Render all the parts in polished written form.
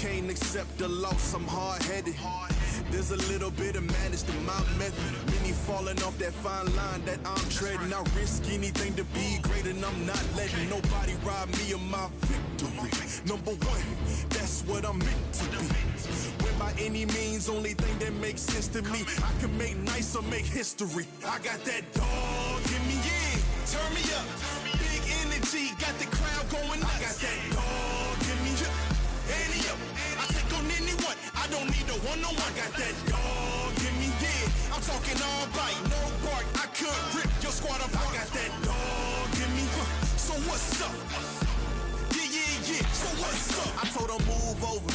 can't accept the loss, I'm hard-headed. There's a little bit of madness to my method. Many falling off that fine line that I'm treading. I risk anything to be great, and I'm not letting nobody rob me of my victory. Number one, that's what I'm meant to be. When by any means, only thing that makes sense to me, I can make nice or make history. I got that dog in me, yeah. Turn me up. Big energy, got the crowd going nuts. I got that dog in me, yeah. Any up. I take on anyone. I don't need a one-on-one. I got that dog in me, yeah. I'm talking all bite, no bark. I could rip your squad apart. I got that dog in me. So what's up? Yeah. So what's up? I told her move over.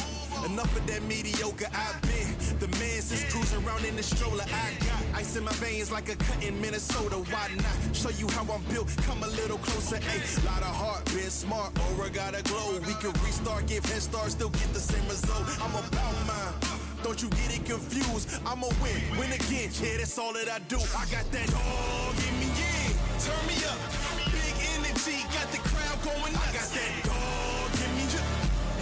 Enough of that mediocre. I've been the man since cruising around in the stroller. I got ice in my veins like a cut in Minnesota. Why not show you how I'm built? Come a little closer. Ayy, lot of heart, been smart. Aura got a glow. We can restart, give head start, still get the same result. I'm about mine. Don't you get it confused? I'ma win again. Yeah, that's all that I do. I got that dog in me, yeah. Turn me up. Big energy, got the crowd going nuts. I got that dog in me, yeah.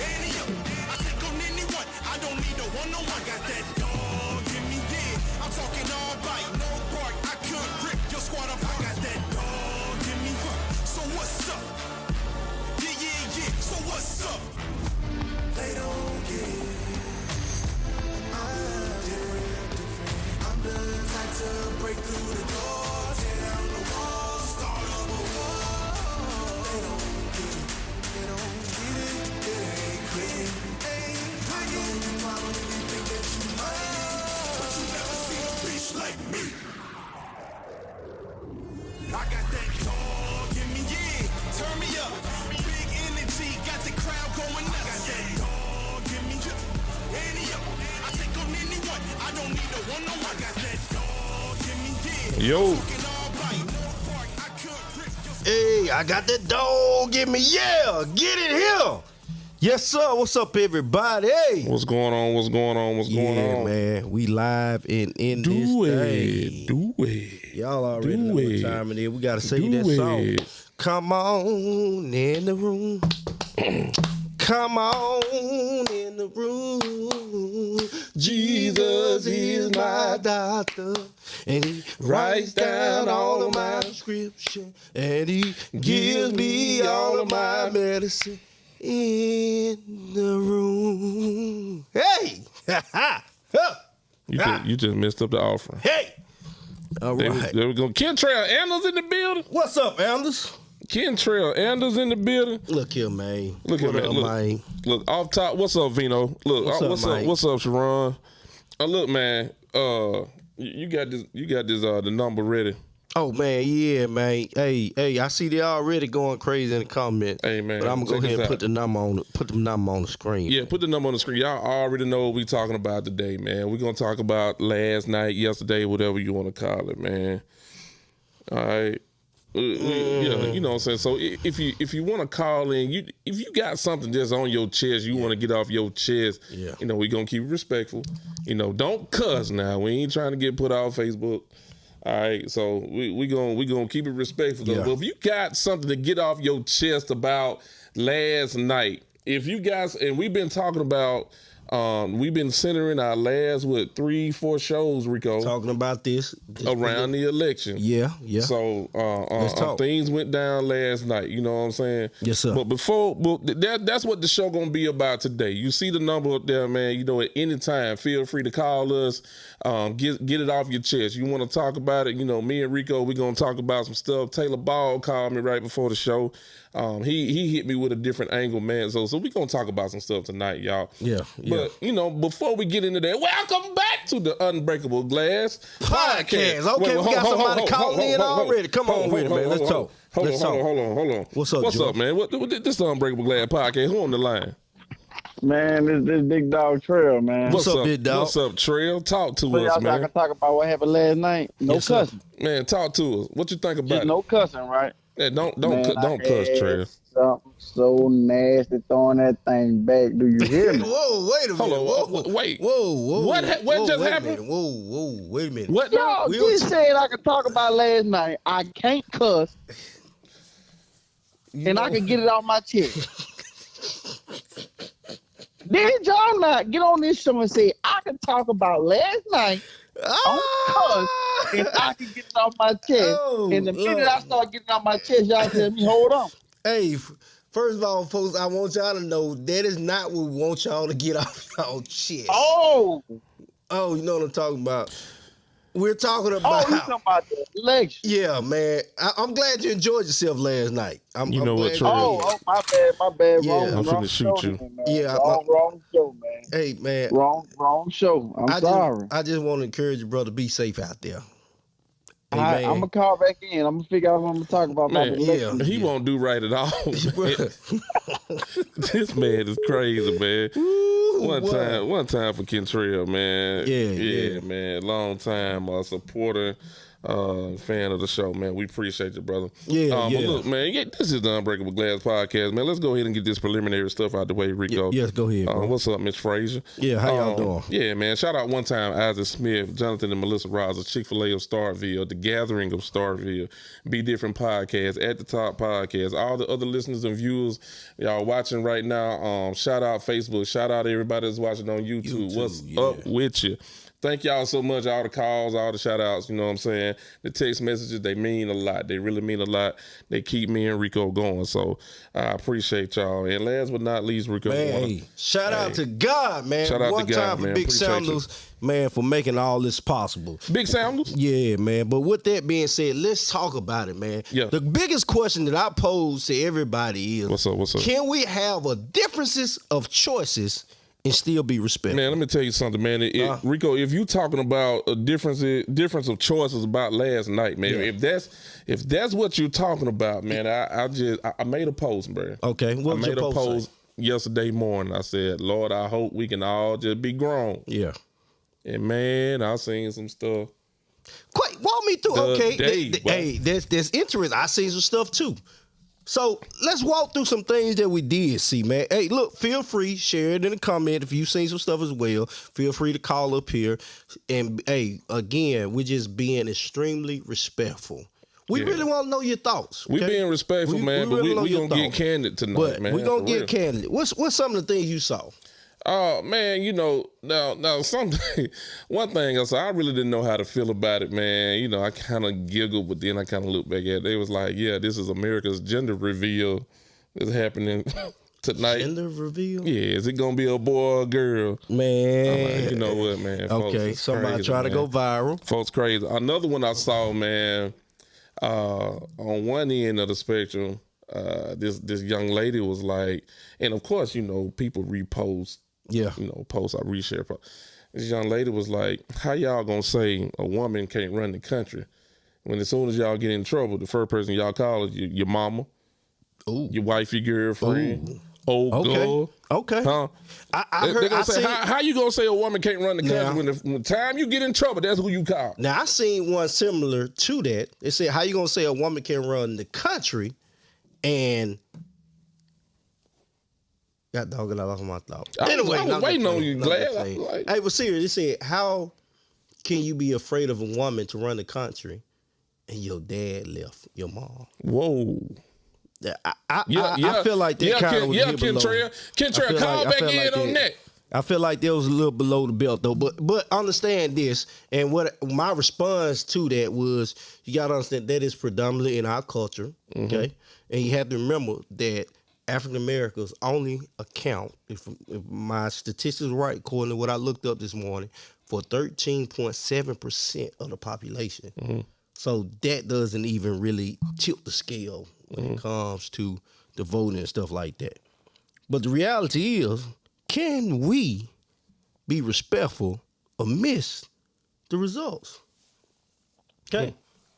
Any up. I take on anyone. I don't need a one-on-one. I got that dog in me, yeah. I'm talking all bite, no bark. I could rip your squad up. I got that dog in me. So what's up? Yeah. So what's up? They don't get it. I'm the type to break through the door, tear down the wall, start up a war. They don't get it. It ain't clear. I know you probably think that you might, but you never seen a bitch like me. I got that dog in me, yeah. Turn me up. Big energy, got the crowd going nuts. I got that dog in me, yeah. Any up. I take on anyone. I don't need a one-on-one. I got that dog in me, yeah. Yo. Hey, I got that dog in me, yeah. Get it here. Yes, sir. What's up, everybody? What's going on? What's going on? Yeah, man. We live and in this thing. Do it. Y'all already know what time it is. We got to say that song. Come on in the room. Come on in the room. Jesus is my doctor, and he writes down all of my prescription, and he gives me all of my medicine in the room. Hey! You just messed up the offering. Hey! All right. There we go. Kentrail Anders in the building. What's up, Anders? Kentrail Anders in the building. Look here, man. Look here, man. Man. Look, off top. What's up, Vino? Look, what's up, Sharon? Look, man. You got this. The number ready. Oh man, yeah, man. Hey, I see they already going crazy in the comments. Hey, man. But I'm gonna go ahead and put the number on the screen. Yeah, put the number on the screen. Y'all already know what we talking about today, man. We're gonna talk about last night, yesterday, whatever you want to call it, man. All right. Yeah, you know what I'm saying. So if you want to call in, if you got something that's on your chest, you want to get off your chest. Yeah. You know, we gonna keep it respectful. You know, don't cuss now. We ain't trying to get put off Facebook. All right, so we gonna keep it respectful. Yeah. But if you got something to get off your chest about last night, if you guys, and we've been talking about. We've been centering our last 3-4 shows, Rico, talking about this around the election. Yeah. So Let's talk. Things went down last night. You know what I'm saying? Yes, sir. But that's what the show gonna be about today. You see the number up there, man. You know, at any time, feel free to call us. Get it off your chest. You want to talk about it? You know, me and Rico, we gonna talk about some stuff. Taylor Ball called me right before the show. He hit me with a different angle, man. So we gonna talk about some stuff tonight, y'all. Yeah. But you know, before we get into that, welcome back to the Unbreakable Glass Podcast. Okay, we got somebody calling in already. Come on with it, man. Let's talk. Hold on. What's up, man? What this the Unbreakable Glass Podcast? Who on the line? Man, this big dog Trail, man. What's up, big dog? What's up, Trail? Talk to So us, man. I can talk about what happened last night. No Yes, cussing. Man, talk to us. What you think about Just it? no cussing, right? Yeah, don't Man, cuss, Trail. Something so nasty throwing that thing back. Do you hear me? Whoa, wait a minute. Hold on, wait. Whoa. What just happened? Whoa, wait a minute. What? Yo, you said I could talk about last night. I can't cuss, and I can get it off my chest. Did y'all not get on this show and say I can talk about last night on cuss and I can get it off my chest? And the minute I start getting off my chest, y'all tell me, hold on. Hey, first of all, folks, I want y'all to know that is not what we want y'all to get off y'all chest. Oh, you know what I'm talking about. We're talking about. Oh, you talking about the election? Yeah, man. I'm glad you enjoyed yourself last night. I'm know what, glad Trey? My bad. Yeah. Wrong, I'm finna shoot show, you. man. Yeah, wrong show, man. Hey, man. Wrong show. I'm sorry. I just want to encourage you, brother, be safe out there. Hey, I'm man. gonna call back in. I'm gonna figure out what I'm gonna talk about Man, the election. he won't do right at all. This man is crazy, man. Ooh, One time for Kentrell, man. Yeah. Man. Long time supporter, fan of the show, man. We appreciate you, brother. Yeah. But look, man, this is the Unbreakable Glass podcast, man. Let's go ahead and get this preliminary stuff out the way, Rico. Yes, go ahead, bro. What's up, Miss Frazier? Yeah, how y'all doing? Yeah, man. Shout out one time, Isaac Smith, Jonathan and Melissa Rogers, Chick-fil-A of Starville, The Gathering of Starville, Be Different Podcast, At the Top Podcast, all the other listeners and viewers y'all watching right now. Shout out Facebook. Shout out everybody that's watching on YouTube. What's up with you? Thank y'all so much. All the calls, all the shout outs, you know what I'm saying? The text messages, they mean a lot. They really mean a lot. They keep me and Rico going. So I appreciate y'all. And last but not least, Rico. Man, shout out to God, man. Shout out One to God, time for man. Big Appreciate Sounders, man, for making all this possible. Big Sounders? Yeah, man. But with that being said, let's talk about it, man. Yeah. The biggest question that I pose to everybody is, What's up? can we have a differences of choices and still be respectful? Man, let me tell you something, man. Rico, if you talking about a difference of choices about last night, man, if that's what you're talking about, man, I made a post, bro. Okay, what was I your made a post say? yesterday morning. I said, Lord, I hope we can all just be grown. Yeah. And man, I seen some stuff. Quite walk me through. Hey, that's interesting. I seen some stuff too. So let's walk through some things that we did see, man. Hey, look, feel free, share it in the comment if you've seen some stuff as well. Feel free to call up here. And hey, again, we're just being extremely respectful. We really want to know your thoughts. Okay? We being respectful, man, but really we gonna get candid tonight, man. We gonna get candid. What's some of the things you saw? Oh man, you know, now one thing I saw, I really didn't know how to feel about it, man. You know, I kind of giggled, but then I kind of looked back at it. They was like, yeah, this is America's gender reveal that's happening tonight. Gender reveal? Yeah, is it gonna be a boy or a girl? Man. Like, you know what, man? Okay, folks, somebody crazy, trying to man. go viral. Folks crazy. Another one I saw, man, on one end of the spectrum, this young lady was like, and of course, you know, people repost. Yeah. You know, posts, I reshare. This young lady was like, how y'all gonna say a woman can't run the country when as soon as y'all get in trouble, the first person y'all call is your mama, your wife, your girlfriend, old girl. Okay. Huh? I heard. They're gonna say, how you gonna say a woman can't run the country when the time you get in trouble, that's who you call? Now, I seen one similar to that. It said, how you gonna say a woman can run the country and... Got dog it off my thought. Anyway, I was waiting on you, Glad. Hey, but seriously, it said, how can you be afraid of a woman to run the country and your dad left your mom? Whoa. I feel like that kind of was Kentrell, call back in on that. I feel like that was a little below the belt though, but understand this, and what my response to that was, you gotta understand that is predominantly in our culture, okay, and you have to remember that African Americans only account, if my statistics are right, according to what I looked up this morning, for 13.7% of the population. So that doesn't even really tilt the scale when it comes to the voting and stuff like that. But the reality is, can we be respectful amidst the results? Okay.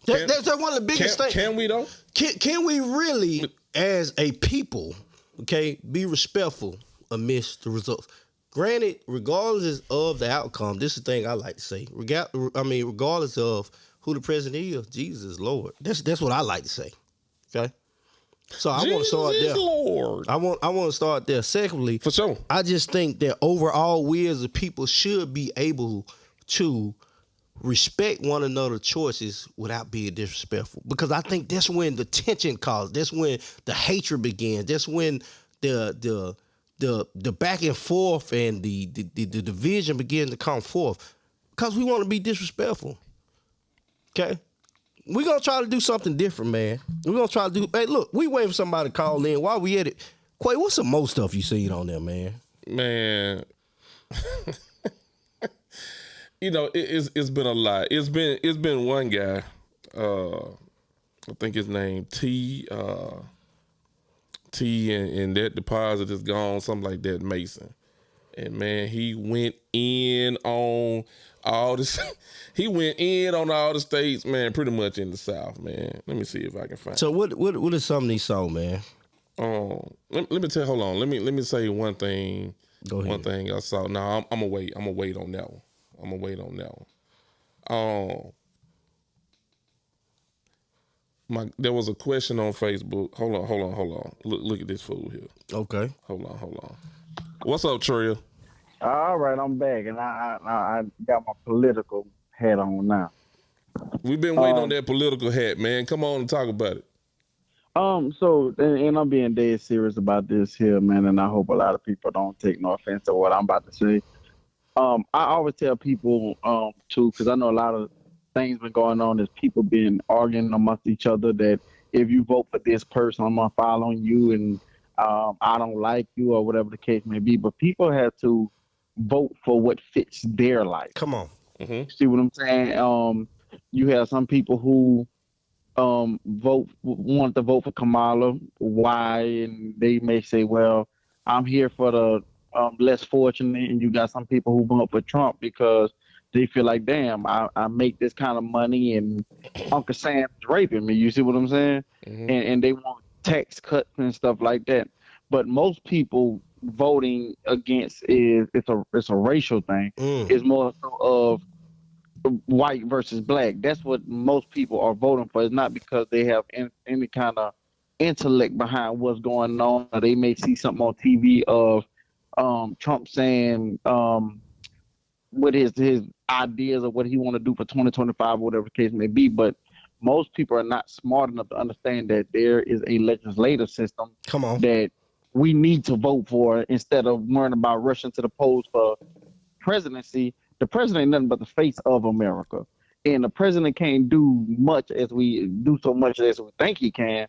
That's one of the biggest things. Can we though? Can we really, as a people, okay, be respectful amidst the results? Granted, regardless of the outcome, this is the thing I like to say. Regardless of who the president is, Jesus is Lord. That's what I like to say. Okay. So I want to start there. Lord. I want to start there. Secondly, For sure. I just think that overall, we as a people should be able to respect one another's choices without being disrespectful. Because I think that's when the tension causes. That's when the hatred begins. That's when the the back and forth and the division begin to come forth because we want to be disrespectful. Okay, we're gonna try to do something different, man. We're gonna try to do. Hey, look, we waiting for somebody to call in. While we at it, Quay, what's some more stuff you seen on there, man? Man, you know, it's been a lot. It's been one guy. I think his name T. And that deposit is gone, something like that, Mason. And man, he went in on all this. He went in on all the states, man, pretty much in the South, man. Let me see if I can find. So what is something he saw, man? Let me tell. Hold on. Let me say one thing. Go ahead. One thing I saw. No, I'm gonna wait. I'm gonna wait on that one. I'm gonna wait on that one. There was a question on Facebook. Hold on. Look at this fool here. Okay. Hold on. What's up, Trill? All right, I'm back, and I got my political hat on now. We've been waiting on that political hat, man. Come on and talk about it. So, and I'm being dead serious about this here, man, and I hope a lot of people don't take no offense to what I'm about to say. I always tell people, too, because I know a lot of things been going on, is people been arguing amongst each other that if you vote for this person, I'm gonna follow you, and I don't like you, or whatever the case may be. But people have to vote for what fits their life. Come on. Mm-hmm. See what I'm saying? You have some people who want to vote for Kamala. Why? And they may say, well, I'm here for the less fortunate. And you got some people who vote for Trump because they feel like, damn, I make this kind of money and Uncle Sam's raping me. You see what I'm saying? Mm-hmm. And they want tax cuts and stuff like that. But most people voting against it's a racial thing. It's more so of white versus black. That's what most people are voting for. It's not because they have any kind of intellect behind what's going on, or they may see something on TV of Trump saying what his ideas of what he want to do for 2025, whatever the case may be. But most people are not smart enough to understand that there is a legislative system that we need to vote for instead of worrying about rushing to the polls for presidency. The president ain't nothing but the face of America. And the president can't do so much as we think he can.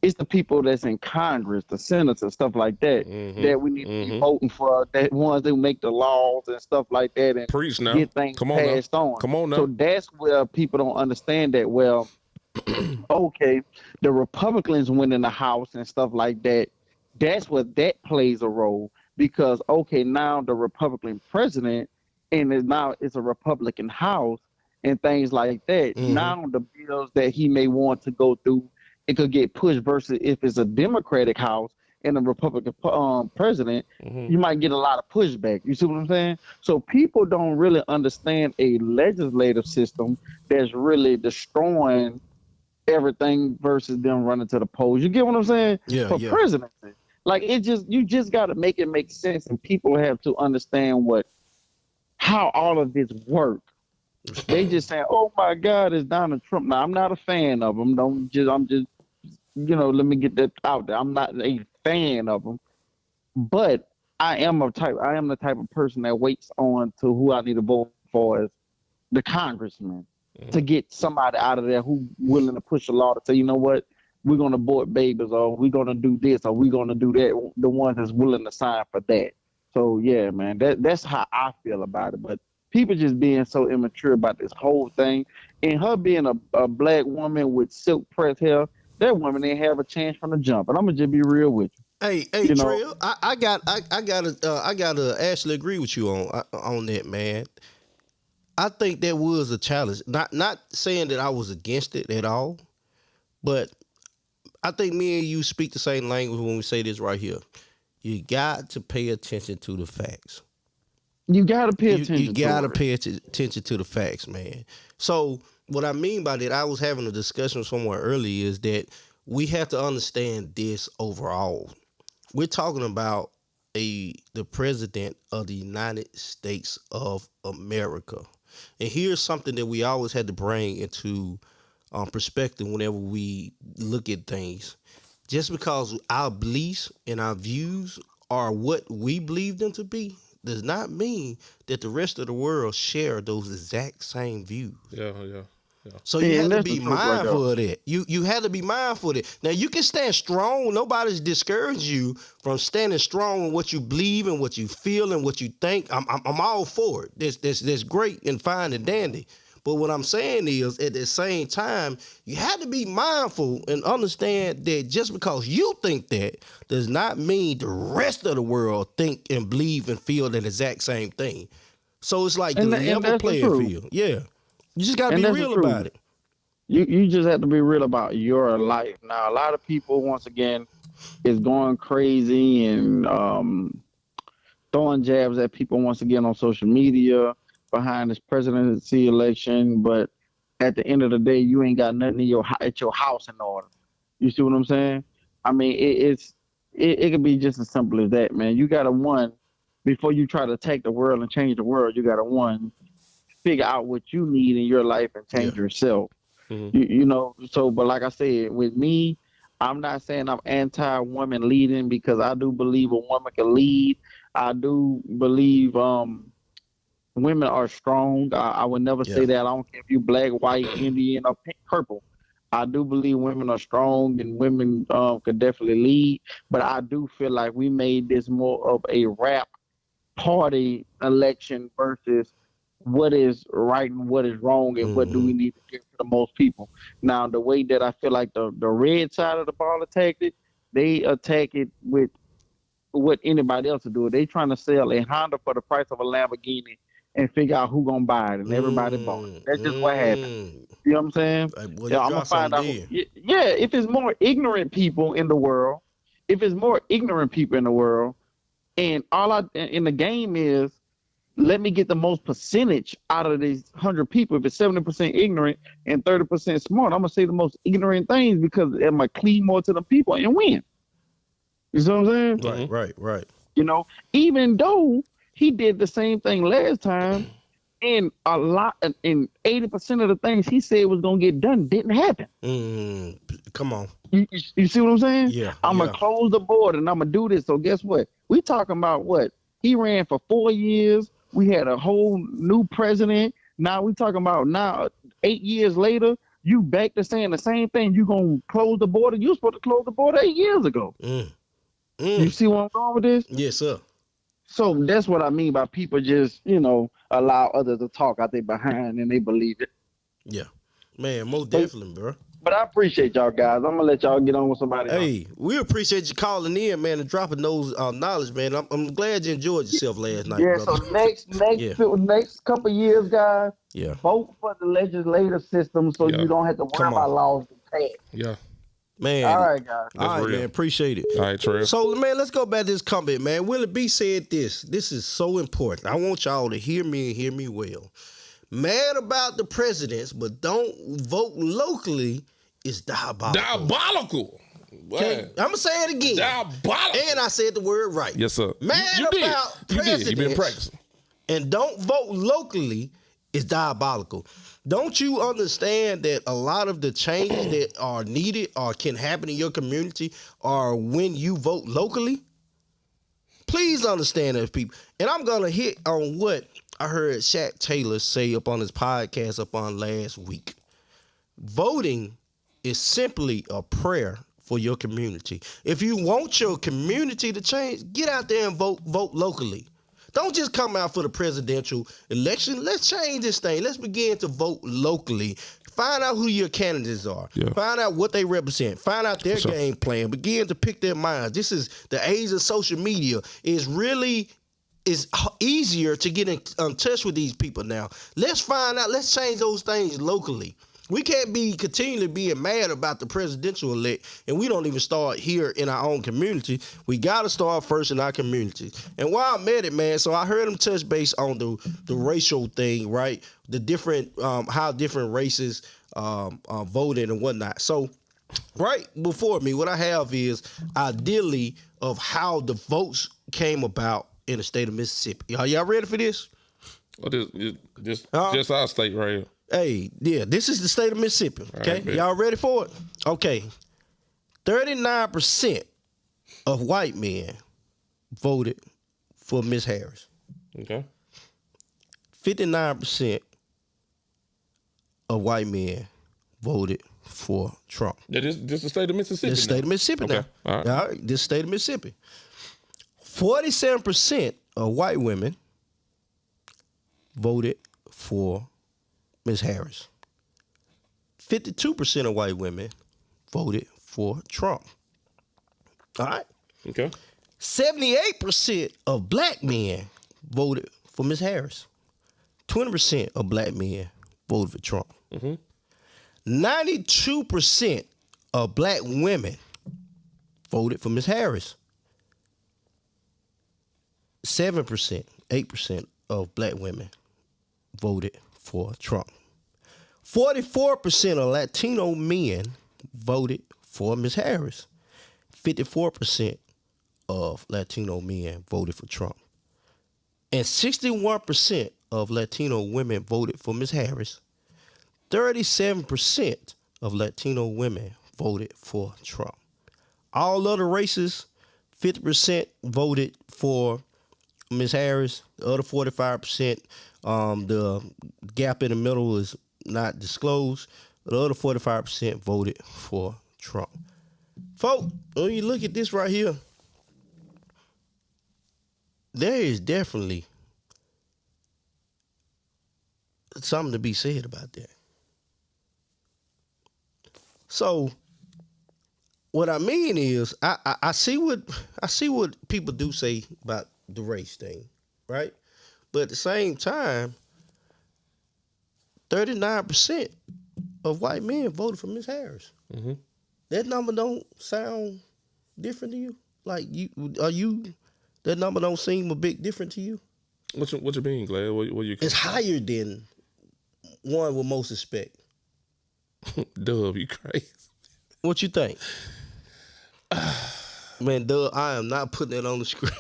It's the people that's in Congress, the senators, stuff like that, that we need to be voting for, that ones that make the laws and stuff like that and Preach now. get things passed on. Come on now. So that's where people don't understand that, well, okay, the Republicans win in the House and stuff like that. That's what that plays a role because, okay, now the Republican president and now it's a Republican House and things like that. Now the bills that he may want to go through, it could get pushed versus if it's a Democratic House and a Republican president, you might get a lot of pushback. You see what I'm saying? So people don't really understand a legislative system that's really destroying everything versus them running to the polls. You get what I'm saying? Yeah. For presidency. Like you just got to make it make sense, and people have to understand how all of this work. They just saying, "Oh my God, it's Donald Trump." Now I'm not a fan of him. I'm just, let me get that out there. I'm not a fan of him, but I am the type of person that waits on to who I need to vote for as the congressman to get somebody out of there who willing to push a law to say, you know what, we're gonna abort babies, or we're gonna do this, or we're gonna do that. The ones that's willing to sign for that. So yeah, man, that's how I feel about it. But people just being so immature about this whole thing, and her being a black woman with silk pressed hair, that woman didn't have a chance from the jump. And I'm gonna just be real with you. Hey, Trill, I gotta actually agree with you on that, man. I think that was a challenge. Not saying that I was against it at all, but I think me and you speak the same language when we say this right here. You got to pay attention to the facts. You got to pay attention. You got to pay attention to the facts, man. So what I mean by that, I was having a discussion somewhere earlier, is that we have to understand this overall. We're talking about the president of the United States of America. And here's something that we always had to bring into perspective whenever we look at things. Just because our beliefs and our views are what we believe them to be does not mean that the rest of the world share those exact same views. Yeah. So you have to that's be the truth right mindful there. of that. You have to be mindful of that. Now you can stand strong. Nobody's discouraged you from standing strong in what you believe and what you feel and what you think. I'm all for it. That's great and fine and dandy. But what I'm saying is, at the same time, you have to be mindful and understand that just because you think that does not mean the rest of the world think and believe and feel that exact same thing. So it's like the And level that's the playing truth. field. Yeah. You just got to And be that's the real truth. about it. You just have to be real about your life. Now, a lot of people, once again, is going crazy and throwing jabs at people once again on social media behind this presidency election. But at the end of the day, you ain't got nothing in at your house in order. You see what I'm saying? I mean, it could be just as simple as that, man. You gotta before you try to take the world and change the world, you gotta figure out what you need in your life and change yourself. Mm-hmm. You know, so but like I said, with me, I'm not saying I'm anti-woman leading because I do believe a woman can lead. I do believe women are strong. I would never say that. I don't care if you black, white, Indian, or pink, purple. I do believe women are strong and women could definitely lead. But I do feel like we made this more of a rap party election versus what is right and what is wrong and what do we need to give to the most people. Now, the way that I feel like the red side of the ball attacked it, they attack it with what anybody else would do. They trying to sell a Honda for the price of a Lamborghini and figure out who gonna buy it, and everybody bought it. That's just what happened. You know what I'm saying? Like, boy, Yeah, you I'm gonna dropped find out. something there. Yeah, if it's more ignorant people in the world, and all I in the game is let me get the most percentage out of these 100 people. If it's 70% ignorant and 30% smart, I'm gonna say the most ignorant things because I'm gonna clean more to the people and win. You see what I'm saying? Right. You know, even though he did the same thing last time, and 80% of the things he said was gonna get done didn't happen. Come on. You see what I'm saying? Yeah. I'm gonna close the board and I'm gonna do this. So guess what? We talking about what? He ran for 4 years. We had a whole new president. Now we talking about 8 years later, you back to saying the same thing. You gonna close the border? You supposed to close the border 8 years ago. You see where I'm going with this? Yes, sir. So that's what I mean by people just, allow others to talk out there behind and they believe it. Yeah. Man, most definitely, bro. But I appreciate y'all guys. I'm gonna let y'all get on with somebody else. Hey, we appreciate you calling in, man, and dropping those knowledge, man. I'm glad you enjoyed yourself last night, Yeah, brother. so next couple years, guys, Yeah. vote for the legislative system so you don't have to worry about laws to pass. Yeah. Man. All right, guys. All right, real. man. Appreciate it. All right, Trev. So, man, let's go back to this comment, man. Willie B said this. This is so important. I want y'all to hear me and hear me well. Mad about the presidents, but don't vote locally is diabolical. Diabolical. Okay? I'm going to say it again. Diabolical. And I said the word right. Yes, sir. Mad you about did. presidents. You've been practicing. And don't vote locally is diabolical. Don't you understand that a lot of the changes that are needed or can happen in your community are when you vote locally? Please understand that, people. And I'm going to hit on what I heard Shaq Taylor say up on his podcast up on last week. Voting is simply a prayer for your community. If you want your community to change, get out there and vote locally. Don't just come out for the presidential election. Let's change this thing. Let's begin to vote locally. Find out who your candidates are. Yeah. Find out what they represent. Find out their game plan. Begin to pick their minds. This is the age of social media. It's easier to get in touch with these people now. Let's find out. Let's change those things locally. We can't be continually being mad about the presidential elect, and we don't even start here in our own community. We got to start first in our community. And while I'm at it, man, so I heard him touch base on the racial thing, right? The different, how different races voted and whatnot. So right before me, what I have is ideally of how the votes came about in the state of Mississippi. Y'all ready for this? Well, just our state right here. Hey, yeah, this is the state of Mississippi. Okay, right, y'all ready for it? Okay, 39% of white men voted for Miss Harris. Okay. 59% of white men voted for Trump. This is the state of Mississippi. This state of Mississippi Okay. now. All right. This state of Mississippi. 47% of white women voted for Ms. Harris. 52% of white women voted for Trump. All right? Okay. 78% of black men voted for Ms. Harris. 20% of black men voted for Trump. 92% of black women voted for Ms. Harris. 7%, 8% of black women voted for Trump. 44% of Latino men voted for Ms. Harris. 54% of Latino men voted for Trump. And 61% of Latino women voted for Ms. Harris. 37% of Latino women voted for Trump. All other races, 50% voted for Ms. Harris. The other 45%, the gap in the middle is not disclosed. The other 45% voted for Trump. Folks, when you look at this right here, there is definitely something to be said about that. So, what I mean is, I see what people do say about the race thing, right? But at the same time, 39% of white men voted for Ms. Harris. Mm-hmm. That number don't sound different to you? Like that number don't seem a bit different to you? What you mean, Glad? What you? It's higher than one would most expect. Dub, you crazy? What you think? Man, Dub, I am not putting it on the screen.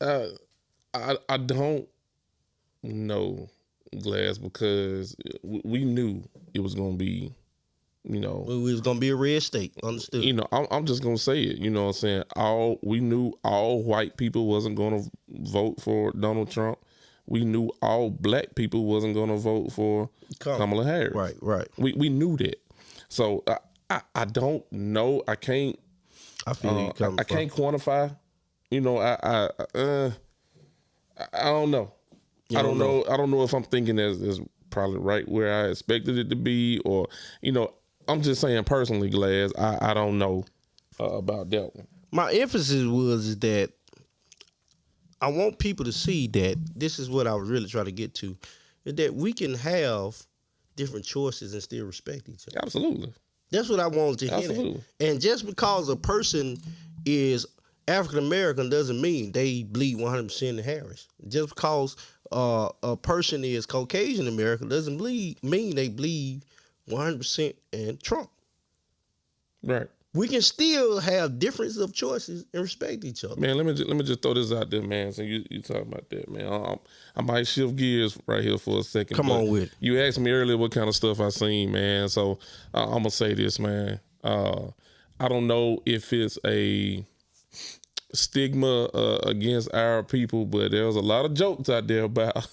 I don't know, Glass, because we knew it was gonna be, you know, it was gonna be a red state. Understood? You know, I'm just gonna say it. You know what I'm saying? We knew all white people wasn't gonna vote for Donald Trump. We knew all black people wasn't gonna vote for Kamala Harris. Right. We knew that. So I don't know. I can't. I feel you I can't quantify. You know, I don't know. I don't know. I don't know if I'm thinking is probably right where I expected it to be, or, you know, I'm just saying personally, Glass, I don't know about that one. My emphasis is that I want people to see that this is what I was really trying to get to, is that we can have different choices and still respect each other. Absolutely. That's what I wanted to hit at. And just because a person is African American doesn't mean they bleed 100% in Harris. Just because a person is Caucasian American doesn't mean they bleed 100% in Trump. Right. We can still have differences of choices and respect each other. Man, let me just throw this out there, man. So you talking about that, man. I might shift gears right here for a second. Come on with it. You asked me earlier what kind of stuff I seen, man. So I'm gonna say this, man. I don't know if it's a stigma against our people, but there was a lot of jokes out there about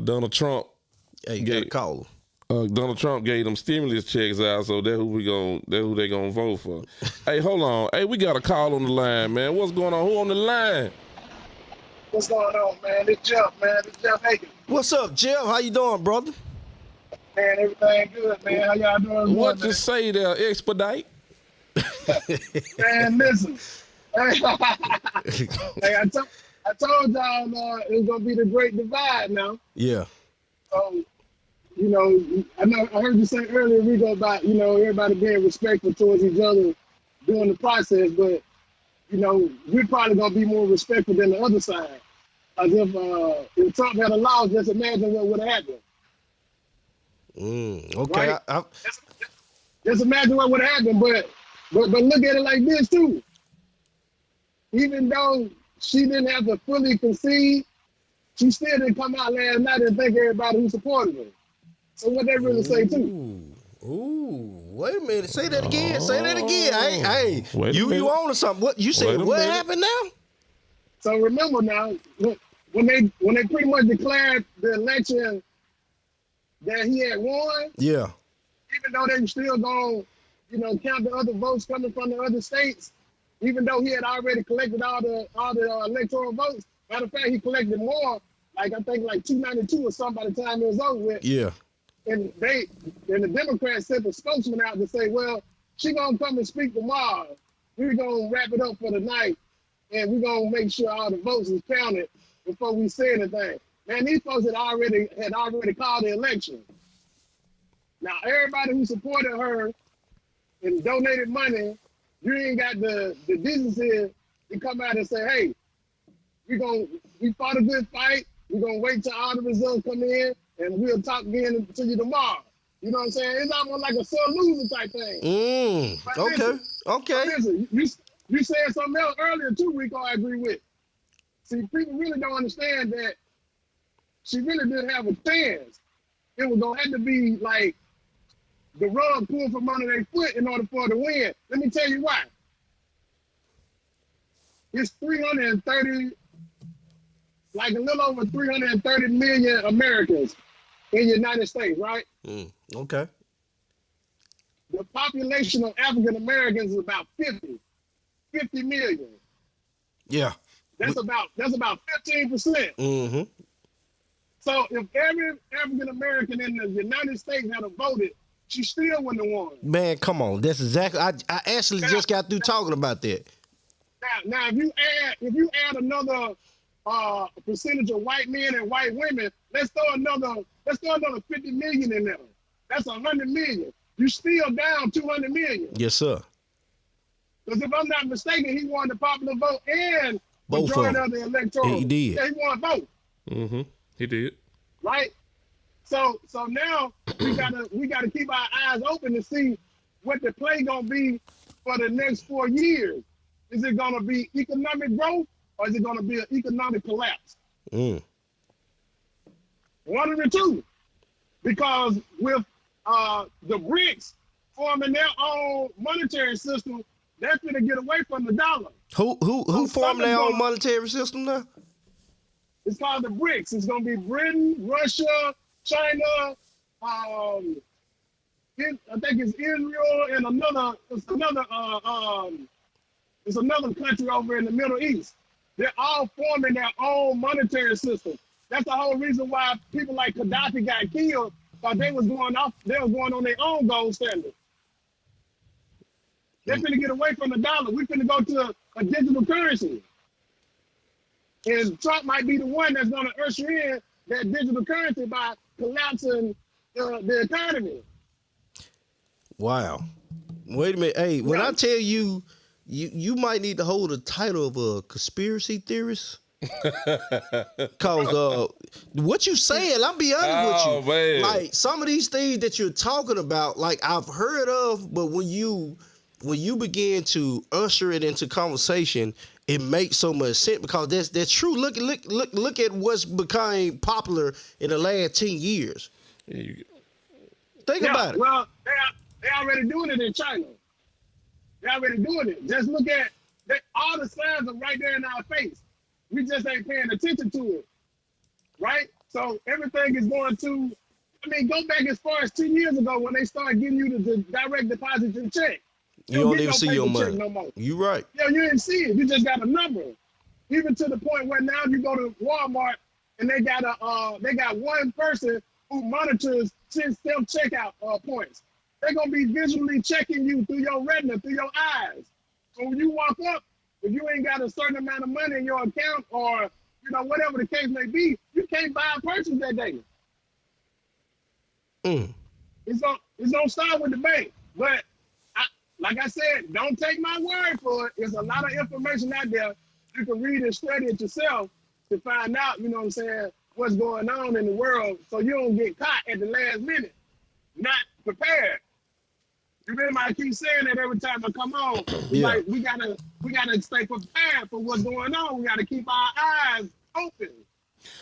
Donald Trump. Hey, you gotta call him. Donald Trump gave them stimulus checks out, so that's who they gonna vote for. Hey, hold on. Hey, we got a call on the line, man. What's going on? Who on the line? What's going on, man? It's Jeff, man. It's Jeff Hagan. What's up, Jeff? How you doing, brother? Man, everything good, man. How y'all doing? What you say there, expedite? Man, listen. Hey, I told y'all it was gonna be the great divide now. Yeah. So, you know, I heard you say earlier, Rico, about, you know, everybody being respectful towards each other during the process, but, you know, we're probably going to be more respectful than the other side. As if Trump had allowed, just imagine what would have happened. Okay. Right? Just imagine what would have happened, but look at it like this, too. Even though she didn't have to fully concede, she still didn't come out last night and thank everybody who supported her. So what they really say too? Ooh, wait a minute. Say that again. Say that again. Hey, Wait a you minute. on to something? What you said? Wait a What minute. happened now? So remember now, when they pretty much declared the election that he had won, Yeah. even though they were still going, count the other votes coming from the other states, even though he had already collected all the electoral votes. Matter of fact, he collected more, I think 292 or something by the time it was over with. Yeah. And the Democrats sent a spokesman out to say, well, she gonna come and speak tomorrow. We're gonna wrap it up for the night, and we're gonna make sure all the votes is counted before we say anything. Man, these folks had already called the election. Now everybody who supported her and donated money, you ain't got the decency to come out and say, hey, we fought a good fight. We're gonna wait till all the results come in, and we'll talk again to you tomorrow. You know what I'm saying? It's almost like a sore loser type thing. But Okay. Listen, you said something else earlier too, Rico. I agree with. See, people really don't understand that she really didn't have a chance. It was gonna have to be like the rug pulled from under their foot in order for her to win. Let me tell you why. It's 330, like a little over 330 million Americans in the United States, right? Okay. The population of African Americans is about 50 million. Yeah. That's about 15%. Mm-hmm. So if every African American in the United States had voted, she still wouldn't have won. Man, come on. That's exactly. I actually just got through talking about that. Now, if you add another percentage of white men and white women, let's throw another 50 million in there. That's 100 million. You still down 200 million. Yes, sir. Because if I'm not mistaken, he won the popular vote and Both majority of of the electoral. He did. Yeah, he won both. Mm-hmm. He did. Right? So now we gotta keep our eyes open to see what the play gonna be for the next 4 years. Is it gonna be economic growth or is it gonna be an economic collapse? One of the two. Because with the BRICS forming their own monetary system, they're gonna get away from the dollar. Who formed their own monetary system now? It's called the BRICS. It's gonna be Britain, Russia, China, I think it's Israel and another country over in the Middle East. They're all forming their own monetary system. That's the whole reason why people like Gaddafi got killed, because they was going on their own gold standard. They're finna get away from the dollar. We're finna go to a digital currency. And Trump might be the one that's gonna usher in that digital currency by collapsing the economy. Wow. Wait a minute. Hey, when I tell you, you might need to hold the title of a conspiracy theorist. Cause what you saying, I'll be honest with you. Man. Like some of these things that you're talking about, like I've heard of, but when you begin to usher it into conversation, it makes so much sense because that's true. Look at what's become popular in the last 10 years. Think about it. Well, they already doing it in China. They already doing it. Just look at all the signs are right there in our face. We just ain't paying attention to it, right? So everything is going to. I mean, go back as far as 2 years ago when they started giving you the direct deposit your check. You don't even see your money. No more. You right. Yeah, you didn't see it. You just got a number. Even to the point where now you go to Walmart and they got one person who monitors self-checkout points. They're gonna be visually checking you through your retina, through your eyes. So when you walk up, if you ain't got a certain amount of money in your account or whatever the case may be, you can't buy a purchase that day. It's gonna start with the bank. But like I said, don't take my word for it. There's a lot of information out there. You can read and study it yourself to find out, you know what I'm saying, what's going on in the world so you don't get caught at the last minute, not prepared. You remember I keep saying that every time I come on. Like we gotta stay prepared for what's going on. We gotta keep our eyes open.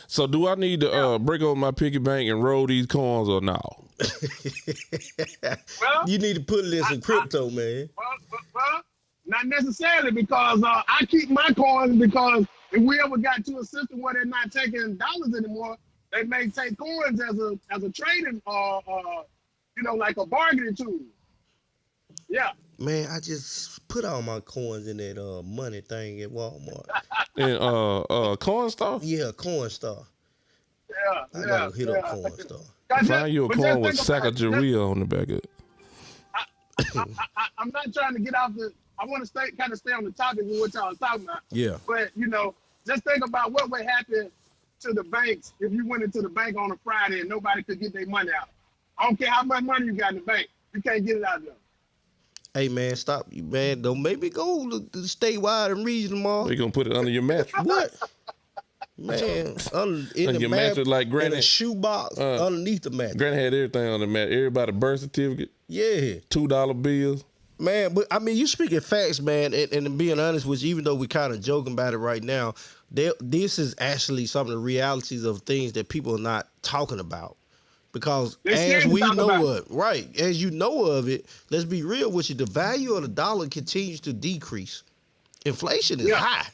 So do I need to break over my piggy bank and roll these coins or no? Well, You need to put it in some crypto, man. well, not necessarily because I keep my coins because if we ever got to a system where they're not taking dollars anymore, they may take coins as a trading like a bargaining tool. Yeah. Man, I just put all my coins in that money thing at Walmart. And coin stuff? Yeah, Coinstar. Yeah. I gotta hit up Coinstar. Find you a coin with Sacagawea on the back of it. I'm not trying to get off the. I want to stay on the topic of what y'all was talking about. Yeah. But just think about what would happen to the banks if you went into the bank on a Friday and nobody could get their money out. I don't care how much money you got in the bank, you can't get it out of them. Hey man, stop you, man. Don't make me go to the statewide and regional mall. You gonna put it under your mattress? What? Man, in the mattress like Granny, in a shoebox underneath the mattress. Granny had everything on the mat. Everybody birth certificate. Yeah. $2 bills. Man, but I mean, you speaking facts, man, and being honest with you, even though we're kind of joking about it right now, this is actually some of the realities of things that people are not talking about. Because as we know of, right, as you know of it, let's be real with you, the value of the dollar continues to decrease. Inflation is high.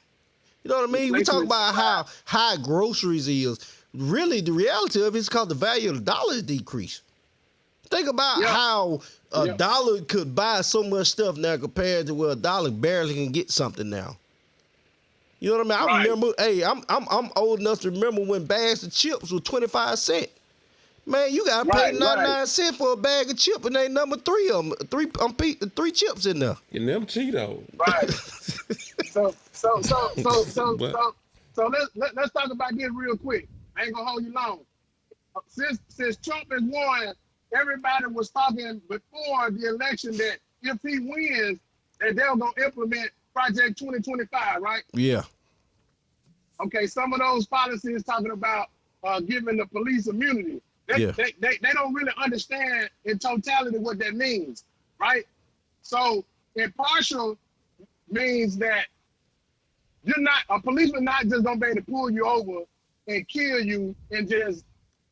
You know what I mean? We talk about how high groceries is. Really, the reality of it is because the value of the dollar is decreased. Think about how a dollar could buy so much stuff now compared to where a dollar barely can get something now. You know what I mean? I remember, hey, I'm old enough to remember when bags of chips were 25 cents. Man, you gotta pay 99 cents for a bag of chips, and ain't number three of them. Three chips in there. And them Cheetos. Right. so let's talk about this real quick. I ain't gonna hold you long. Since Trump has won, everybody was talking before the election that if he wins, that they're gonna implement Project 2025, right? Yeah. Okay, some of those policies talking about giving the police immunity. They don't really understand in totality what that means, right? So impartial means that a policeman not just gonna be able to pull you over and kill you and just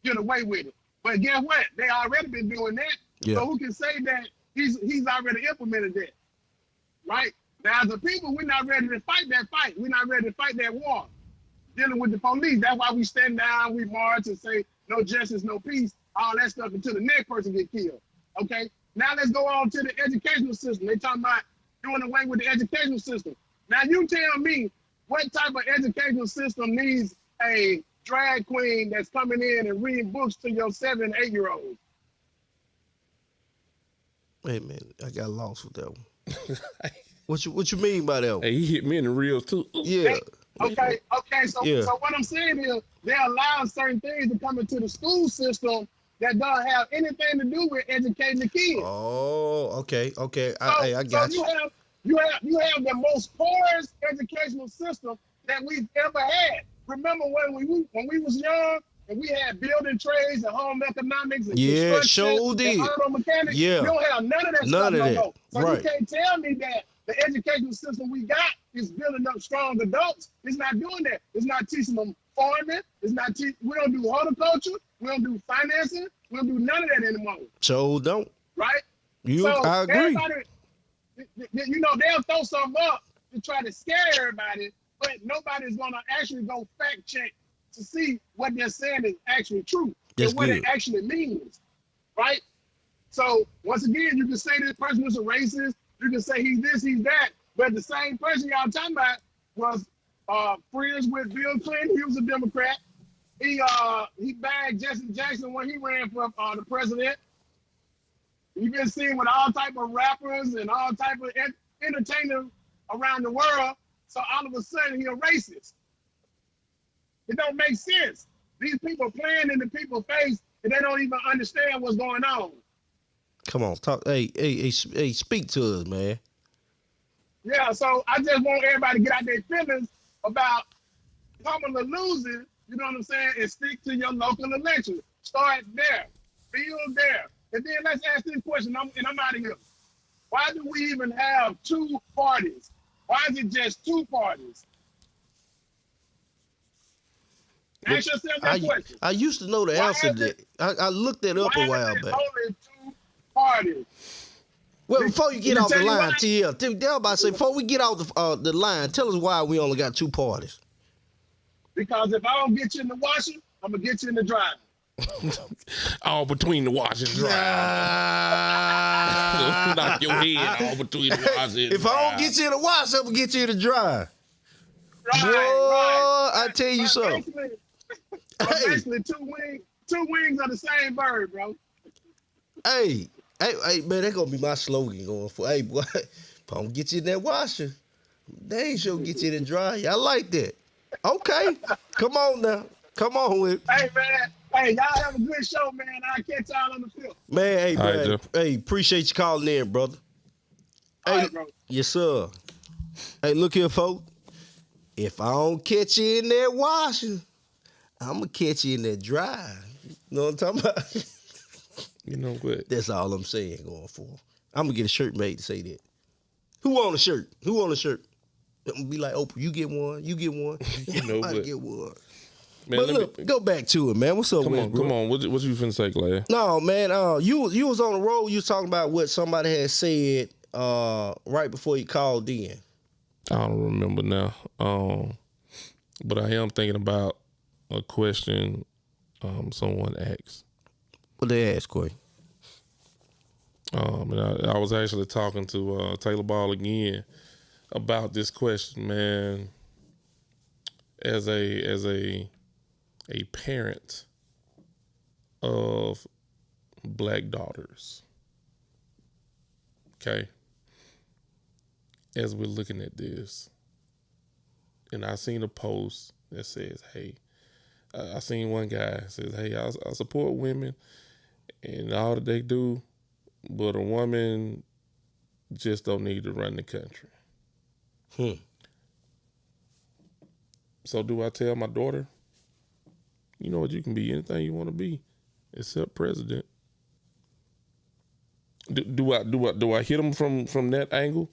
get away with it. But guess what? They already been doing that. Yeah. So who can say that he's already implemented that, right? Now as a people, we're not ready to fight that fight. We're not ready to fight that war. Dealing with the police. That's why we stand down, we march and say no justice, no peace, all that stuff until the next person get killed. Okay? Now let's go on to the educational system. They talking about doing away with the educational system. Now you tell me what type of educational system needs a drag queen that's coming in and reading books to your 7 and 8 year olds? Hey man, I got lost with that one. What you mean by that one? Hey, he hit me in the reels too. Yeah. Okay. So what I'm saying is they allow certain things to come into the school system that don't have anything to do with educating the kids. Oh, okay. I got you. You have the most poorest educational system that we've ever had. Remember when we was young and we had building trades and home economics and construction and auto mechanics? Yeah. You don't have none of that stuff no more. So right. You can't tell me that the educational system we got is building up strong adults. It's not doing that. It's not teaching them farming. We don't do horticulture. We don't do financing. We don't do none of that anymore. So don't. Right? I agree. They'll throw something up to try to scare everybody, but nobody's going to actually go fact check to see what they're saying is actually true and what it actually means. Right? So, once again, you can say this person is a racist. You can say he's this, he's that. But the same person y'all talking about was friends with Bill Clinton. He was a Democrat. He bagged Jesse Jackson when he ran for the president. You've been seen with all type of rappers and all type of entertainers around the world. So all of a sudden, he's a racist. It don't make sense. These people playing in the people's face and they don't even understand what's going on. Come on, talk. Hey, speak to us, man. Yeah, so I just want everybody to get out their feelings about coming or losing, you know what I'm saying, and stick to your local election. Start there. Build there. And then let's ask this question, and I'm out of here. Why do we even have two parties? Why is it just two parties? Ask yourself that question. I used to know the answer to that. I looked that up a while back. Only 2 parties. Well, before you get off the line, TL, they're about to say, before we get off the line, tell us why we only got 2 parties. Because if I don't get you in the washer, I'm going to get you in the dryer. All between the wash and dry. Knock your head all between the wash and If I don't get you in the wash, I'm going to get you in the dry. Right, Boy, right. I tell you something. Basically, 2 wings of the same bird, bro. Hey, man, that's gonna be my slogan going for. Hey, boy, if I don't get you in that washer, they ain't sure get you in the dryer. I like that. Okay, come on now, come on with. Hey, man. Hey, y'all have a good show, man. I'll catch y'all on the field. Man, hey, All man. right, Hey, appreciate you calling in, brother. All Hey, right, bro. yes, sir. Hey, look here, folks. If I don't catch you in that washer, I'm gonna catch you in that dryer. You know what I'm talking about? You know what? That's all I'm saying going for. I'm gonna get a shirt made to say that. Who want a shirt? Who want a shirt? I'm gonna be like, Oprah, you get one, you get one. You know I what? get one. Man, But look, go back to it, man. What's up, come with on, it, bro? come on. What you finna say, Clay? No, man. You was on the road. You was talking about what somebody had said right before you called in. I don't remember now. But I am thinking about a question someone asked. What they asked, Corey? And I was actually talking to Taylor Ball again about this question, man. As a parent of black daughters, okay. As we're looking at this, and I seen a post that says, "Hey," I seen one guy says, "Hey, I support women and all that they do, but a woman just don't need to run the country." So do I tell my daughter, you know what, you can be anything you want to be, except president? Do I hit them from that angle?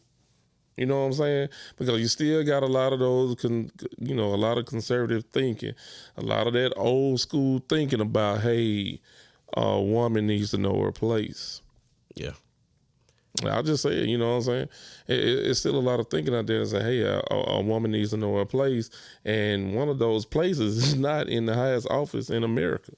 You know what I'm saying? Because you still got a lot of those, a lot of conservative thinking, a lot of that old school thinking about, hey, a woman needs to know her place. Yeah. I'll just say it, you know what I'm saying? It's still a lot of thinking out there that say, hey, a woman needs to know her place. And one of those places is not in the highest office in America.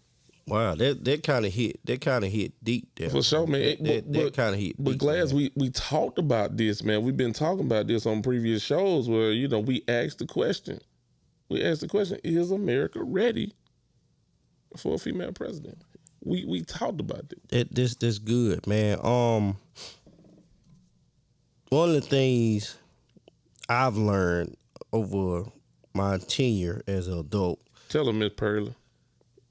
Wow, that kind of hit. That kind of hit deep there. For sure, man. That kind of hit. But Glass, we talked about this, man. We've been talking about this on previous shows where, we asked the question. We asked the question, is America ready for a female president? We talked about it. That's good, man. One of the things I've learned over my tenure as an adult. Tell her, Miss Pearly.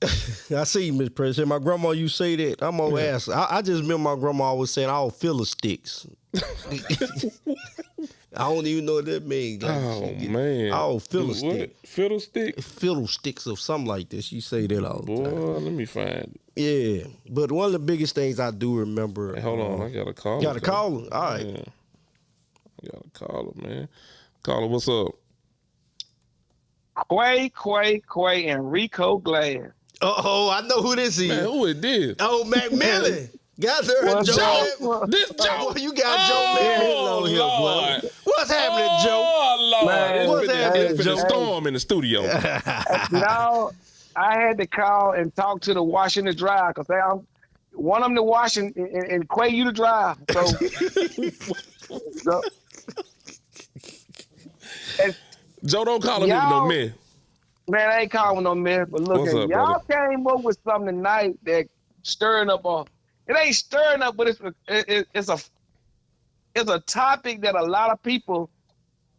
I see you, Miss President. My grandma used to say that. I'm gonna ask. I just remember my grandma always saying, "I'll fill the sticks." I don't even know what that means. Like, man. I'll fill a stick. Fiddle stick? Fiddle sticks or something like this. You say that all the time. Boy, let me find it. Yeah. But one of the biggest things I do remember. Hey, hold on, I got a call. You got a caller? All right. Yeah. I got a caller, man. Caller, what's up? Quay, and Rico Glass. Oh, I know who this is. Man, who it did? Oh, Macmillan. Got her, What's Joe. up? This Joe. Boy, you got Joe Macmillan on here, Lord. boy. What's happening, Joe? Oh, Lord. Man, what's happening, It's been Joe? a storm in the studio. Now, I had to call and talk to the wash and the dry because I want them to wash and Quay you to dry. So, Joe, don't call him even no man. man, I ain't calling no man. But look, What's up, y'all came up with something tonight that stirring up it ain't stirring up, but it's a topic that a lot of people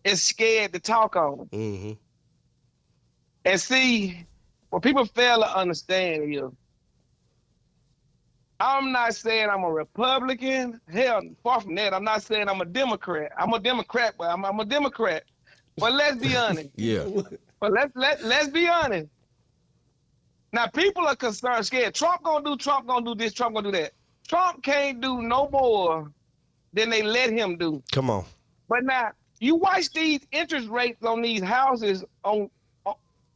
is scared to talk on. Mm-hmm. And see, what people fail to understand is, I'm not saying I'm a Republican. Hell, far from that. I'm not saying I'm a Democrat. I'm a Democrat, but I'm a Democrat. But let's be honest. Yeah. But let's be honest. Now people are concerned, scared. Trump gonna do this, Trump gonna do that. Trump can't do no more than they let him do. Come on. But now you watch these interest rates on these houses on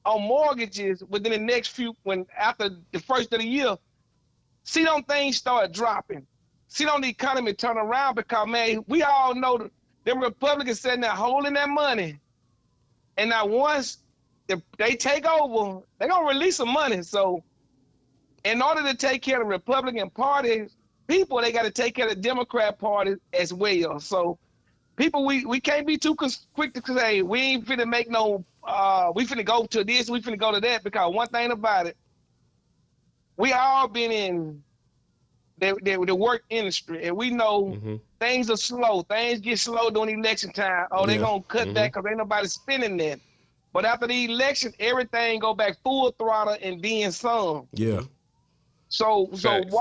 on mortgages within the next after the first of the year, see them things start dropping. See them the economy turn around because, man, we all know them Republicans sitting there holding that money. And now once they take over, they're going to release some money. So in order to take care of the Republican Party people, they got to take care of the Democrat Party as well. So people, we can't be too quick to say, we ain't finna make no, we finna go to this, we finna go to that, because one thing about it, we all been in the work industry, and we know things are slow. Things get slow during election time. Oh, they're going to cut back because ain't nobody spending that. But after the election, everything go back full throttle and then some. Yeah. So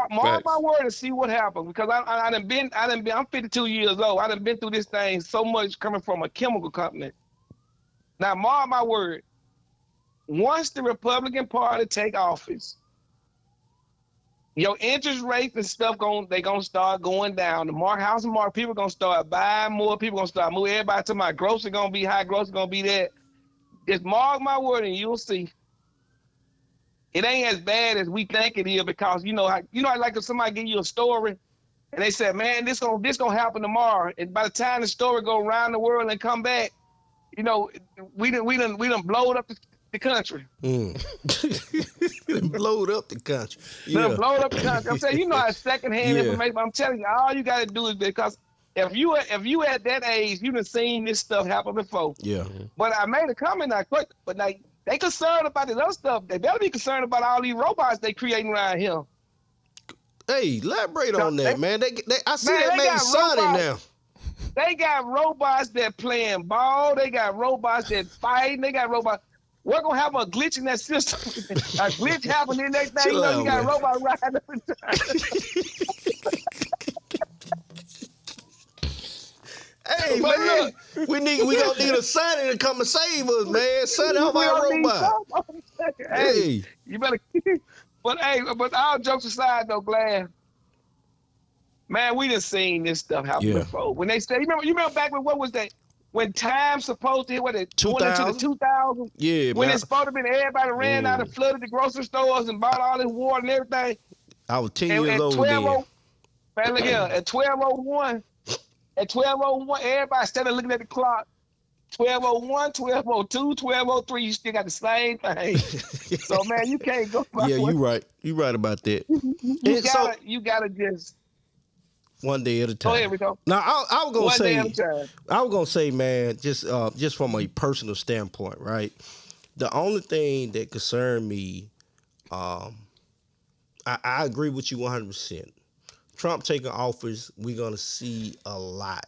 mark my word and see what happens, because I'm 52 years old. I done been through this thing so much coming from a chemical company. Now, mark my word, once the Republican Party take office, your interest rates and stuff they gonna start going down. The house market, people gonna start buying more. People gonna start moving. Everybody to my grocery gonna be high. Grocery gonna be that. Just mark my word, and you'll see. It ain't as bad as we think it is, because like if somebody give you a story and they say, man, this gonna happen tomorrow, and by the time the story go around the world and come back, we done blowed up the country. Blowed up the country. Yeah. Blowed up the country. I'm saying, how secondhand information. I'm telling you, all you got to do is, because if you at that age, you done seen this stuff happen before. Yeah. But I made a comment, but like, they concerned about this other stuff. They better be concerned about all these robots they creating around here. Hey, elaborate on that, man. I see that made Sonic now. They got robots that playing ball. They got robots that fighting. They got robots. We're gonna have a glitch in that system. A glitch happening in that thing. You got a robot riding up and down. Hey, man, we gonna need a Sonny to come and save us, man. Sonny off our robot. Hey, you better. But all jokes aside, though, Glad, man, we done seen this stuff happen before. When they say, you remember back when, what was that? When time's supposed to hit, going into the 2000s? Yeah, when it's supposed to be, everybody ran out and flooded the grocery stores and bought all this water and everything. I was 10 years old then. Man, look here, at 12:01, everybody started looking at the clock. 12:01, 12:02, 12:03, you still got the same thing. So, man, you can't go by. Yeah, you're right. You're right about that. You gotta just one day at a time. Oh, here we go. Now, I was gonna say, one day at a time. I was gonna say, man, just from a personal standpoint, right? The only thing that concerned me, I agree with you 100%. Trump taking office, we're gonna see a lot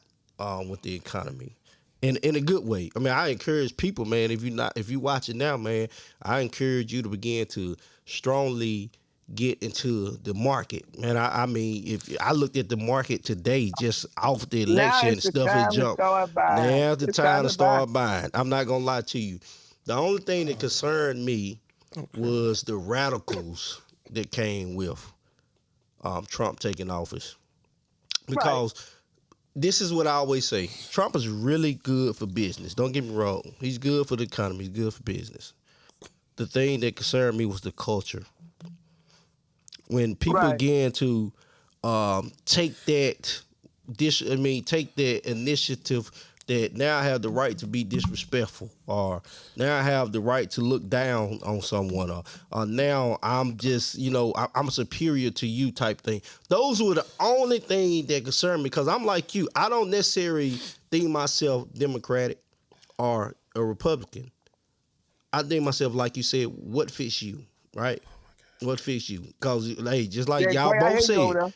with the economy, in a good way. I mean, I encourage people, man. If you watching now, man, I encourage you to begin to strongly get into the market, man. I mean, if I looked at the market today, just off the election stuff, it jumped. Now's the time to start buying. I'm not gonna lie to you. The only thing that concerned me was the radicals that came with Trump taking office, because this is what I always say: Trump is really good for business. Don't get me wrong; he's good for the economy. He's good for business. The thing that concerned me was the culture. When people began to take that initiative that now I have the right to be disrespectful, or now I have the right to look down on someone, or now I'm just, I'm superior to you type thing. Those were the only thing that concerned me, because I'm like you. I don't necessarily think myself Democratic or a Republican. I think myself, like you said, what fits you, right? What fits you? Because, hey, just like y'all both said,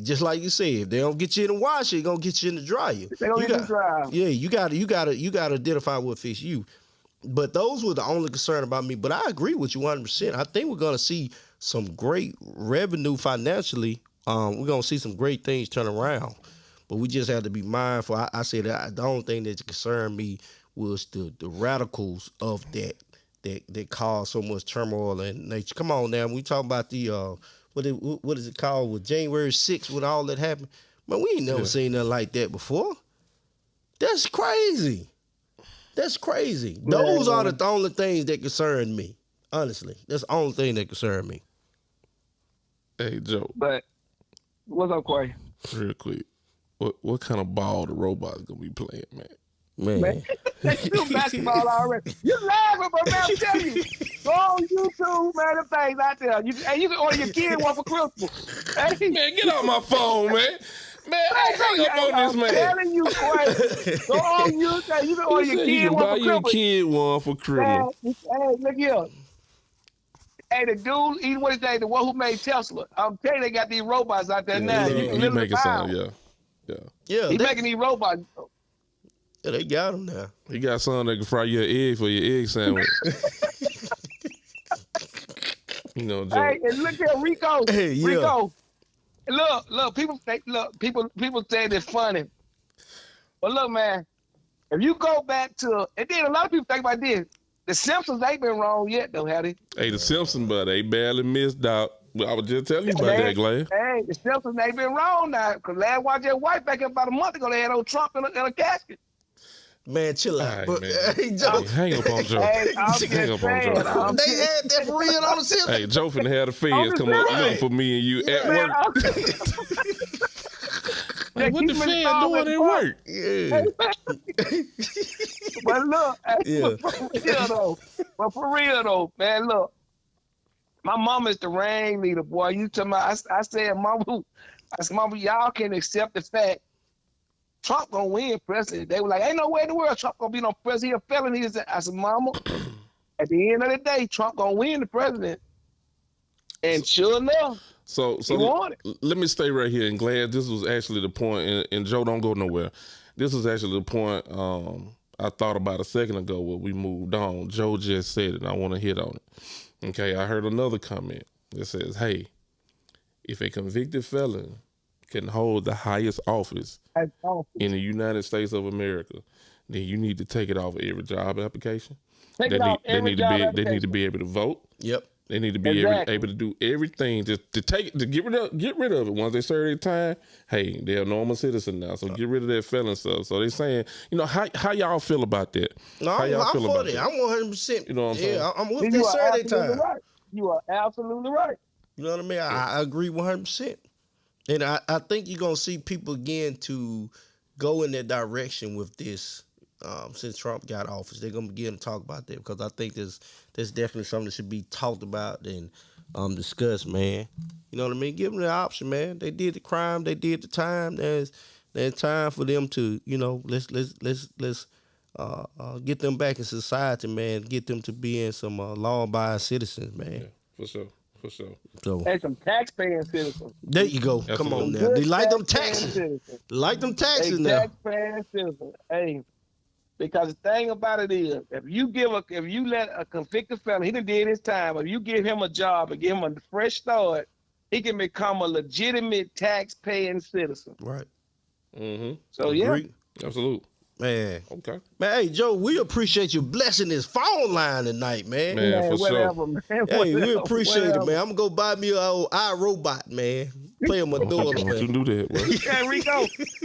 just like you said, if they don't get you in the washer, they're gonna get you in the dryer. They don't get in the dryer. Yeah, you gotta identify what fits you. But those were the only concern about me. But I agree with you 100%. I think we're gonna see some great revenue financially. We're gonna see some great things turn around. But we just have to be mindful. I say that the only thing that concerned me was the radicals of that caused so much turmoil in nature. Come on now, we talk about the what is it called, with January 6th when all that happened. But we ain't never seen nothing like that before. That's crazy. That's crazy. Those are the only things that concern me. Honestly, that's the only thing that concern me. Hey, Joe. But what's up, Corey? Real quick. What kind of ball the robots gonna be playing, man? Man. They do basketball already. You laughing, but man, I'm telling you. Go on YouTube, man, the things out there. You can order your kid one for Christmas. Hey, Man, get off my phone, man. Man, I hang up on this man. I'm telling you, Corey. Go on YouTube. You can order your kid one buy for your Christmas. kid one for Christmas. Hey, look here. Hey, the dude, what is that? The one who made Tesla. I'm telling you, they got these robots out there now. You can He literally making buy something, them. Yeah, He making these robots. yeah, they got them now. He got something that can fry your egg for your egg sandwich. You know, Joe. Hey, and look at Rico. Hey, yeah. Rico. Look, people say it's funny. But look, man, if you go back to, and then a lot of people think about this, the Simpsons ain't been wrong yet, though, have they? Hey, the Simpsons, but they barely missed out. Well, I was just telling you about that, Glenn. Hey, the Simpsons ain't been wrong now, because last watch that wife back up about a month ago, they had old Trump in a casket. Man, chill out. Right, But, man. hey, Joe. Hey, hang up on Joe. Hey, I'm just Hang up on Joe. saying, They had that for real on the Simpsons. Hey, Joe finna have the feds come up looking for me and you at man, work. Hey, what the feds doing at work? Yeah. But look, Yeah. but for real though, man, look, my mom is the ring leader, boy. You talking about? I said, Mama, y'all can accept the fact Trump gonna win president. They were like, ain't no way in the world Trump gonna be no president. He a felon. I said, Mama, at the end of the day, Trump gonna win the president. And sure enough, So he won it. let me stay right here. And glad this was actually the point. And Joe, don't go nowhere. This was actually the point I thought about a second ago when we moved on. Joe just said it, and I want to hit on it. Okay, I heard another comment that says, hey, if a convicted felon can hold the highest office in the United States of America, then you need to take it off of every job application. They need to be able to vote. Yep. They need to be able to do everything to get rid of it. Once they serve their time, hey, they're a normal citizen now. So get rid of that felon stuff. So they saying, how y'all feel about that? No, how y'all I'm feel for about that. I'm 100%. You know what I'm saying? Yeah, I'm with that serve their time. Right. You are absolutely right. You know what I mean? I agree 100%. And I think you're going to see people again to go in that direction with this since Trump got office. They're going to begin to talk about that because I think there's definitely something that should be talked about and discussed, man. You know what I mean? Give them the option, man. They did the crime. They did the time. There's time for them to, let's get them back in society, man. Get them to being some law-abiding citizens, man. Yeah, for sure. So And some taxpaying citizens. there you go. Absolutely. Come on now. They like them taxes. They like them taxes now. Taxpaying citizens. Hey, because the thing about it is, if you let a convicted felon, he done did his time. If you give him a job and give him a fresh start, he can become a legitimate tax-paying citizen. Right. Mm-hmm. So yeah, Absolutely. Man. Okay. Man, hey, Joe, we appreciate you blessing this phone line tonight, man. Man, for whatever, sure. man. Hey, we appreciate whatever. it, man. I'm going to go buy me an old iRobot, man. Play on my door, Don't you man. do that, bro. Yeah, Rico,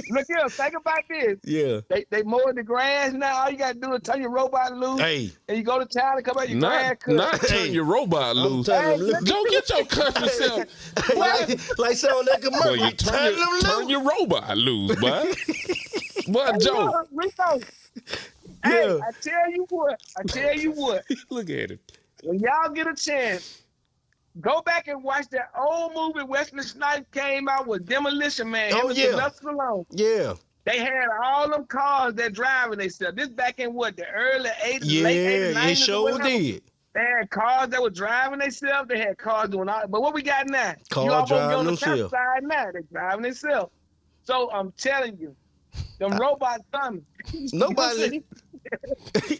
look here, think about this. Yeah. They mowing the grass now. All you got to do is turn your robot loose. Hey. And you go to town and come out your grass cut. Not turn your robot loose. telling them, Joe, get your country self. like say on that commercial, Well, you turn your robot loose, boy. What, Joe? Rico. Hey, I tell you what. Look at him. When y'all get a chance, go back and watch that old movie Wesley Snipes came out with Demolition Man. Oh, yeah. Sylvester Stallone. Yeah. They had all them cars that driving themselves. This back in what, the early 80s, Yeah, late 80s, 90s? it sure did. They had cars that were driving themselves. They had cars doing all. But what we got now? Cars you almost driving on the themselves. side now. They driving themselves. So I'm telling you, them robots coming. Nobody,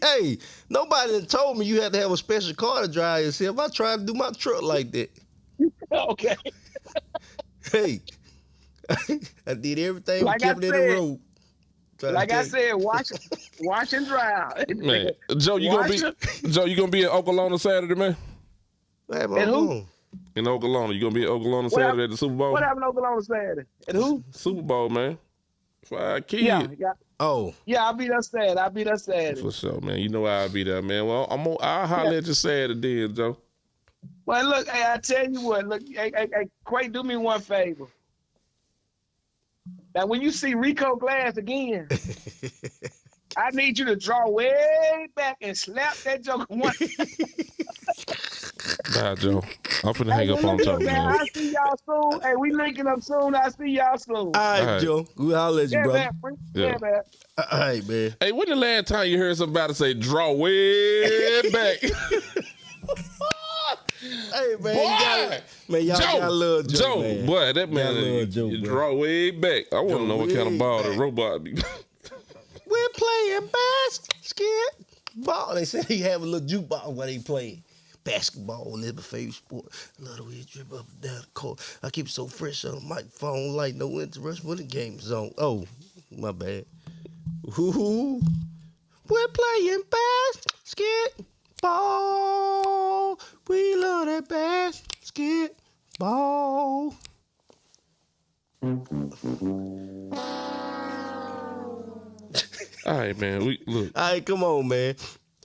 hey, nobody done told me you had to have a special car to drive yourself. I tried to do my truck like that. Okay. Hey, I did everything Like but kept I it in said- the road. Like I said, watch and drive. Man, Joe, you gonna be in Oklahoma Saturday, man? And who? In Oklahoma, you gonna be in Oklahoma Saturday at the Super Bowl? What happened to Oklahoma Saturday? And who? Super Bowl, man. 5 kids. Yeah. Oh. Yeah, I'll be there Saturday. For sure, man. You know I'll be there, man. Well, I'll holler at you Saturday, Joe. Well, look, hey, I tell you what, look, hey, Quay, do me one favor. Now, when you see Rico Glass again, I need you to draw way back and slap that joker one. Bye, Joe. I'm finna hang up on Joe, man. I'll see y'all soon. Hey, we linking up soon. I'll see y'all soon. All right, Joe. I'll let you, brother. Man. Yeah, man. All right, man. Hey, when the last time you heard somebody say draw way back? Hey, man. Boy, y'all got love Joe, man. Boy, that man, Joe, you draw way back. I want to know what kind of ball the robot be. We're playing basketball. They said he have a little jukebox while they play basketball. That's my favorite sport. Love the way it drip up and down the court. I keep it so fresh on the microphone, like no interruption when the game's on. Oh, my bad. Ooh, we're playing basketball. We love that basketball. All right, man. Look. All right, come on, man.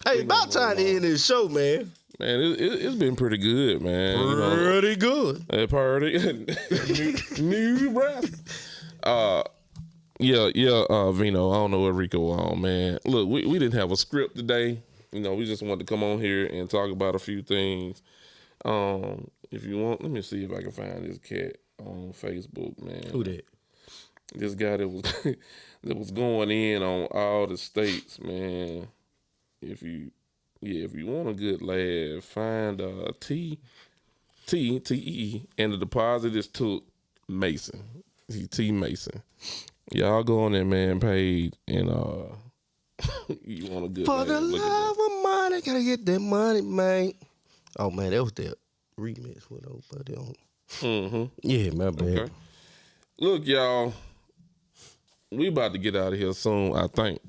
Hey, about time to end this show, man. Man, it's been pretty good, man. Pretty good. Party. New Nebraska. Yeah, Vino, I don't know what Rico on, man. Look, we didn't have a script today. We just wanted to come on here and talk about a few things. If you want, let me see if I can find this cat on Facebook, man. Who that? This guy that was going in on all the states, man. If you want a good laugh, find T and the deposit is to Mason. T Mason. Y'all go on that man page and you want a good For laugh. the love of money, gotta get that money, man. Oh man, that was that remix with old buddy on. Mm-hmm. Yeah, my bad. Okay. Look, y'all, we about to get out of here soon, I think.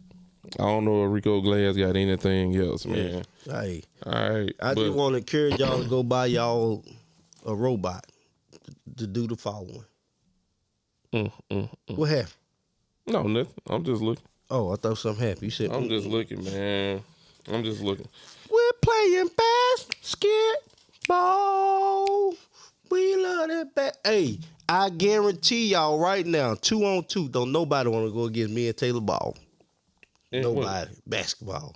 I don't know if Rico Glass got anything else, man. Yeah. Hey, all right. I just want to encourage y'all to go buy y'all a robot to do the following. What happened? No, nothing. I'm just looking. Oh, I thought something happened. You said I'm just looking, man. I'm just looking. We're playing basketball. We love that Hey, I guarantee y'all right now, 2-on-2, don't nobody want to go against me and Taylor Ball. Nobody. Basketball.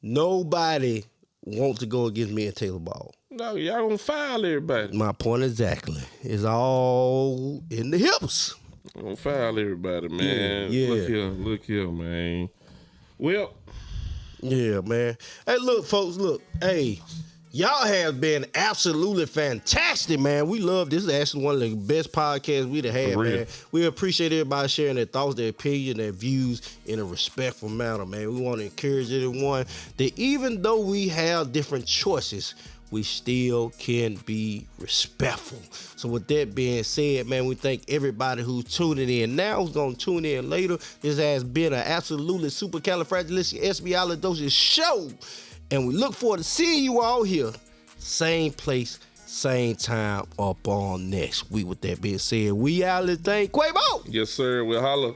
Nobody wants to go against me and Taylor Ball. No, y'all gonna foul everybody. My point exactly. It's all in the hips. Gonna foul everybody, man. Yeah. Look here, man. Well. Yeah, man. Hey, look, folks, look. Hey, y'all have been absolutely fantastic, man. We love this. This is actually one of the best podcasts we've had, man. We appreciate everybody sharing their thoughts, their opinions, their views in a respectful manner, man. We want to encourage everyone that even though we have different choices, we still can be respectful. So with that being said, man, we thank everybody who's tuning in now, who's going to tune in later. This has been an absolutely supercalifragilisticexpialidocious show. And we look forward to seeing you all here. Same place, same time up on next week. With that being said, we out. Let's thank Quavo. Yes, sir. We'll holler.